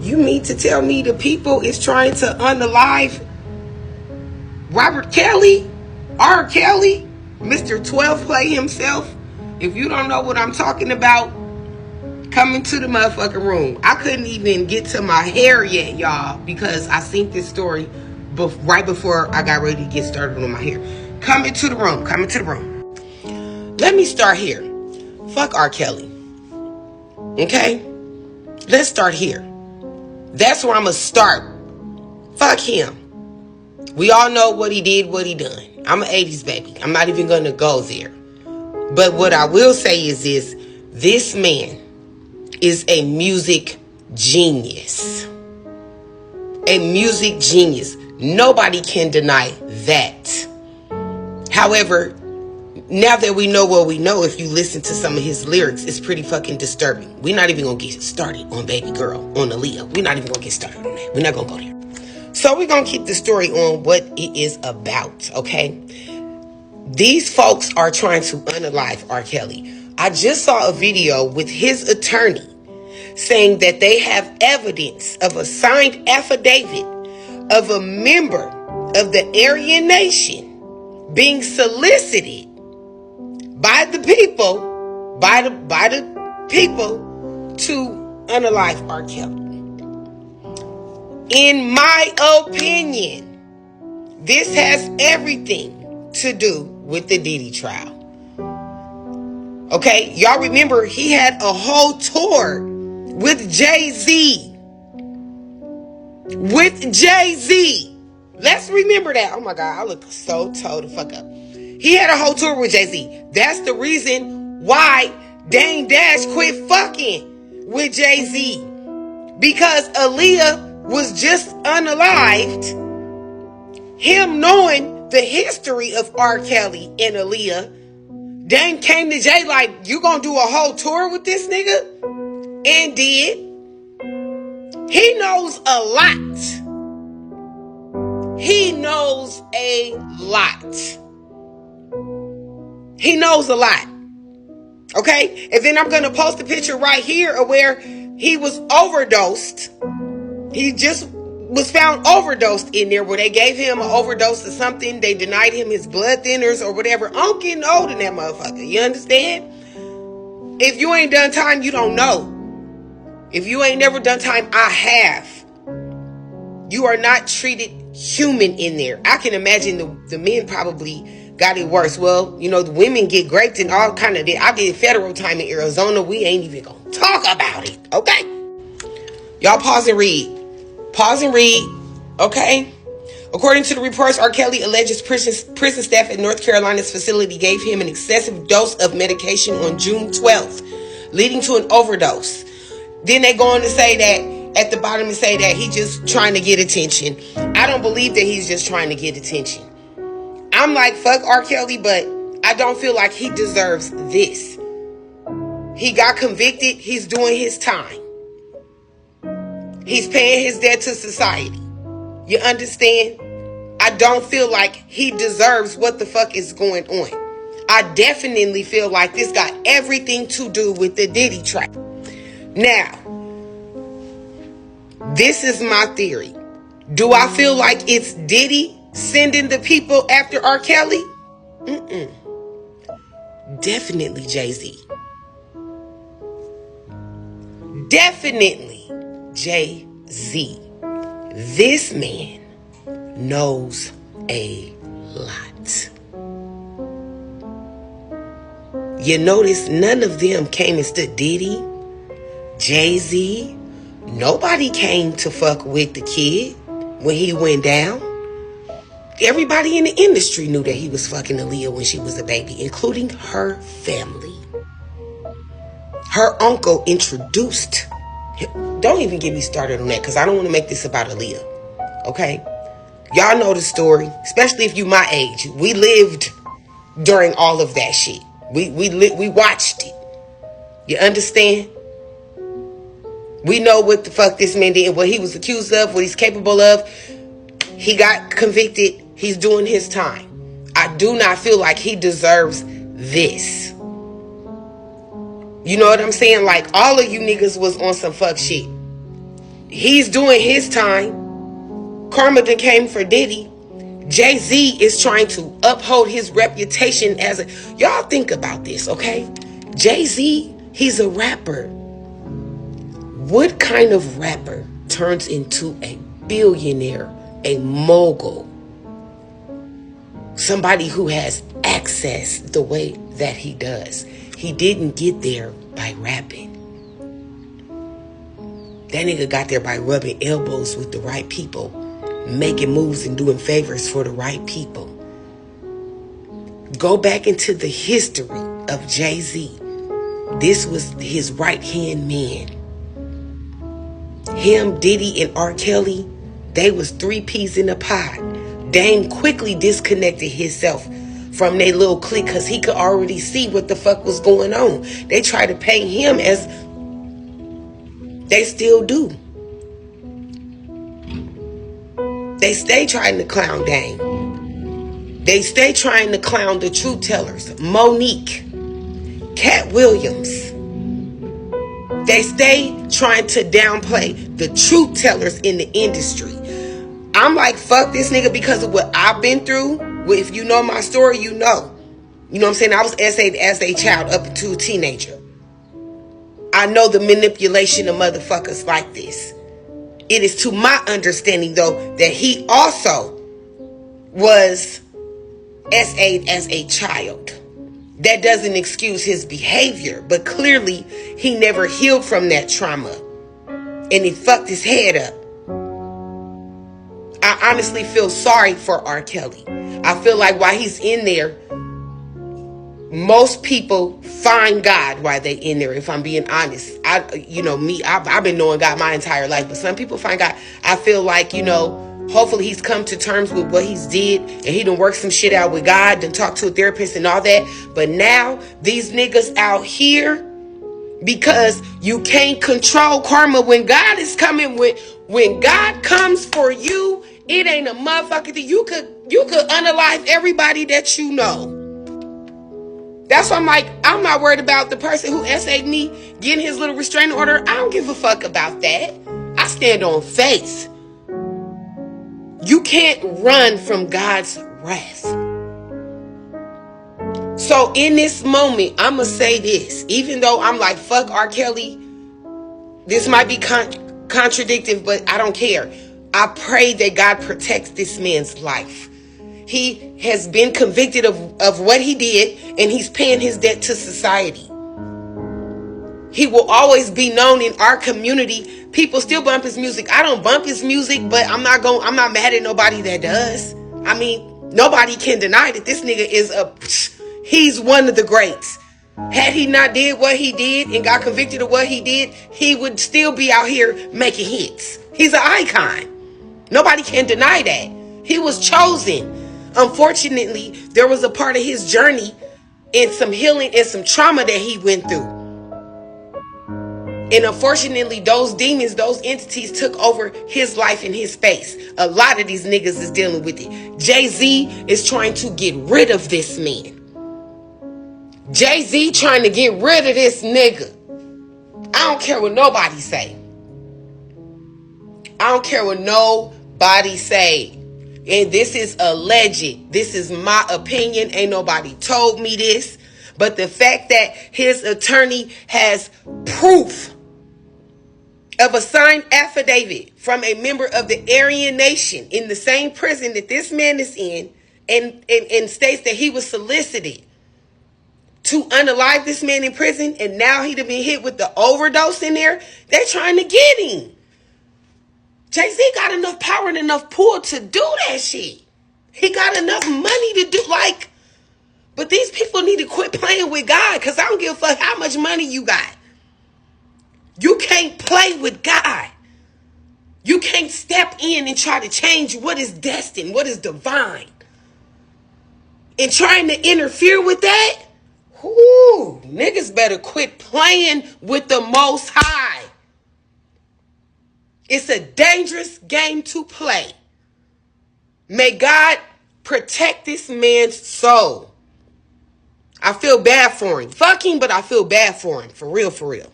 You mean to tell me the people is trying to unalive Robert Kelly, R.Kelly, Mr. 12 Play himself? If you don't know what I'm talking about, come into the motherfucking room. I couldn't even get to my hair yet, y'all, because I seen this story right before I got ready to get started on my hair. Come into the room. Come into the room. Let me start here. Fuck R. Kelly. Okay? Let's start here. That's where I'm going to start. Fuck him. We all know what he did, what he done. I'm an 80s baby. I'm not even going to go there. But what I will say is this man is a music genius. A music genius. Nobody can deny that. However, now that we know what we know, if you listen to some of his lyrics, it's pretty fucking disturbing. We're not even going to get started on Baby Girl, on Aaliyah. We're not even going to get started on that. We're not going to go there. So we're going to keep the story on what it is about, okay? These folks are trying to unalive R. Kelly. I just saw a video with his attorney saying that they have evidence of a signed affidavit of a member of the Aryan Nation being solicited by the people, to unalive R. Kelly. In my opinion, this has everything to do with the Diddy trial. Okay, y'all remember he had a whole tour with Jay-Z. Let's remember that. Oh my God, I look so toe the fuck up. He had a whole tour with Jay-Z. That's the reason why Dame Dash quit fucking with Jay-Z. Because Aaliyah was just unalived. Him knowing the history of R. Kelly and Aaliyah, Dame came to Jay like, you gonna do a whole tour with this nigga? And did. He knows a lot. He knows a lot. He knows a lot. Okay? And then I'm going to post a picture right here of where he was overdosed. He just was found overdosed in there, where they gave him an overdose of something. They denied him his blood thinners or whatever. I'm getting old in that motherfucker. You understand? If you ain't done time, you don't know. If you ain't never done time, I have. You are not treated human in there. I can imagine the men probably got it worse. Well, you know, the women get raped and all kind of. I did federal time in Arizona. We ain't even gonna talk about it. Okay? Y'all pause and read. Pause and read. Okay? According to the reports, R. Kelly alleges prison staff at North Carolina's facility gave him an excessive dose of medication on June 12th, leading to an overdose. Then they go on to say that at the bottom and say that he's just trying to get attention. I don't believe that he's just trying to get attention. I'm like, fuck R. Kelly, but I don't feel like he deserves this. He got convicted. He's doing his time. He's paying his debt to society. You understand? I don't feel like he deserves what the fuck is going on. I definitely feel like this got everything to do with the Diddy trial. Now, this is my theory. Do I feel like it's Diddy sending the people after R. Kelly? Definitely Jay-Z. Definitely Jay-Z. This man knows a lot. You notice none of them came and stood. Diddy, Jay-Z, nobody came to fuck with the kid when he went down. Everybody in the industry knew that he was fucking Aaliyah when she was a baby, including her family. Her uncle introduced him. Don't even get me started on that, because I don't want to make this about Aaliyah. Okay? Y'all know the story, especially if you my age. We lived during all of that shit. We watched it. You understand? We know what the fuck this man did, what he was accused of, what he's capable of. He got convicted. He's doing his time. I do not feel like he deserves this. You know what I'm saying? Like, all of you niggas was on some fuck shit. He's doing his time. Karma then came for Diddy. Jay-Z is trying to uphold his reputation as a... Y'all think about this, okay? Jay-Z, he's a rapper. What kind of rapper turns into a billionaire, a mogul? Somebody who has access the way that he does. He didn't get there by rapping. That nigga got there by rubbing elbows with the right people, making moves and doing favors for the right people. Go back into the history of Jay-Z. This was his right-hand man. Him, Diddy, and R.Kelly, they was three peas in a pod. Dame quickly disconnected himself from their little clique because he could already see what the fuck was going on. They tried to paint him as... They still do. They stay trying to clown Dame. They stay trying to clown the truth tellers. Monique. Cat Williams. They stay trying to downplay the truth tellers in the industry. I'm like, fuck this nigga because of what I've been through. Well, if you know my story, you know. You know what I'm saying? I was essayed as a child up into a teenager. I know the manipulation of motherfuckers like this. It is to my understanding, though, that he also was essayed as a child. That doesn't excuse his behavior, but clearly he never healed from that trauma. And he fucked his head up. I honestly feel sorry for R.Kelly. I feel like while he's in there, most people find God while they in there, if I'm being honest. I've been knowing God my entire life, but some people find God. I feel like, hopefully he's come to terms with what he's did, and he done worked some shit out with God, done talked to a therapist and all that. But now, these niggas out here, because you can't control karma when God is coming when God comes for you, it ain't a motherfucking thing. You could unalive everybody that you know. That's why I'm like, I'm not worried about the person who essayed me getting his little restraining order. I don't give a fuck about that. I stand on faith. You can't run from God's wrath. So in this moment, I'm going to say this. Even though I'm like, fuck R. Kelly, this might be contradictive, but I don't care. I pray that God protects this man's life. He has been convicted of what he did, and he's paying his debt to society. He will always be known in our community. People still bump his music. I don't bump his music, but I'm not mad at nobody that does. I mean, nobody can deny that this nigga he's one of the greats. Had he not did what he did and got convicted of what he did, he would still be out here making hits. He's an icon. Nobody can deny that. He was chosen. Unfortunately, there was a part of his journey and some healing and some trauma that he went through. And unfortunately, those demons, those entities took over his life and his space. A lot of these niggas is dealing with it. Jay-Z is trying to get rid of this man. Jay-Z trying to get rid of this nigga. I don't care what nobody say. I don't care what nobody say. And this is alleged. This is my opinion. Ain't nobody told me this. But the fact that his attorney has proof of a signed affidavit from a member of the Aryan Nation in the same prison that this man is in, and states that he was solicited to unalive this man in prison, and now he'd have been hit with the overdose in there, they're trying to get him. Jay-Z got enough power and enough pull to do that shit. He got enough money to do, but these people need to quit playing with God, because I don't give a fuck how much money you got. You can't play with God. You can't step in and try to change what is destined, what is divine. And trying to interfere with that, niggas better quit playing with the Most High. It's a dangerous game to play. May God protect this man's soul. I feel bad for him. Fuck him, but I feel bad for him. For real, for real.